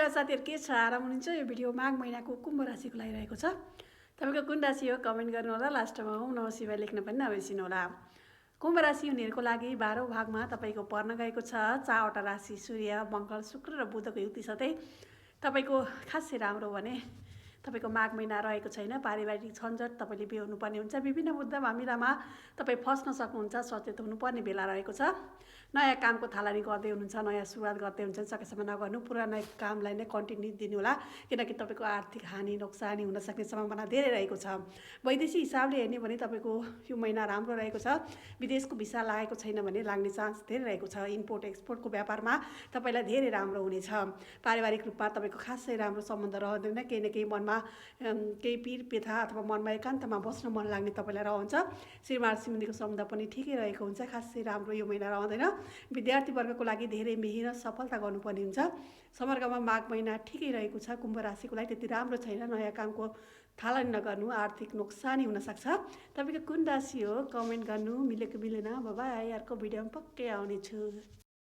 Hello साथीहरु, के छ? आराम हुनुहुन्छ? यो भिडियो माघ महिनाको कुम्भ राशिको लागि रहेको छ। तपाईको कुन राशि हो कमेन्ट गर्नु होला। लास्टमा ओम नमः शिवाय लेख्न पनि नबिर्सिनु होला। कुम्भ राशि हुनेहरुको लागि 12औं भागमा तपाईको पर्न गएको छ 4वटा राशि सूर्य, मंगल, शुक्र र बुधको युति साथै तपाईको खासै राम्रो भने तपाईको माघ महिना रहेको छैन। पारिवारिक झन्झट तपाईले बेहोर्नु पर्ने हुन्छ। विभिन्न मुद्दा मामिलामा तपाई फस्न सक्नुहुन्छ। सचेत हुनुपर्ने बेला रहेको छ। नयाँ कामको थालनी गर्दै हुनुहुन्छ, नयाँ सुरुवात गर्दै हुनुहुन्छ, सकेसम्म नगर्नु। पुरानो कामलाई नै कन्टिन्यू दिनु होला, किनकि तपाईको आर्थिक हानि नोक्सानी हुन सक्ने सम्भावना धेरै रहेको छ। वैदेशिक हिसाबले हेर्ने भने तपाईको यो महिना राम्रो रहेको छ। विदेशको भिसा लागेको छैन भने लाग्ने चान्स धेरै रहेको छ। इम्पोर्ट एक्सपोर्टको व्यापारमा तपाईलाई धेरै राम्रो हुनेछ। पारिवारिक रूपमा तपाईको खासै राम्रो सम्बन्ध रहँदैन। केही न केही मनमा केही पीर व्यथा अथवा मनमा एकान्तमा बस्न मन लाग्ने तपाईलाई रहन्छ। श्रीमान श्रीमतीको सम्बन्ध पनि ठिकै रहेको हुन्छ। खासै राम्रो यो महिना रहँदैन। विद्यार्थी वर्गको लागि धेरै मेहनत सफलता गर्नुपर्ने हुन्छ। समग्रमा माघ महिना ठिकै रहेको छ। कुम्भ राशिको लागि त्यति राम्रो छैन। नयाँ कामको थालनी नगर्नु, आर्थिक नोक्सानी हुन सक्छ। तपाईको कुन राशि हो कमेन्ट गर्नु। मिलेको मिलेन बाबा, अर्को भिडियोमा पक्कै आउने छु।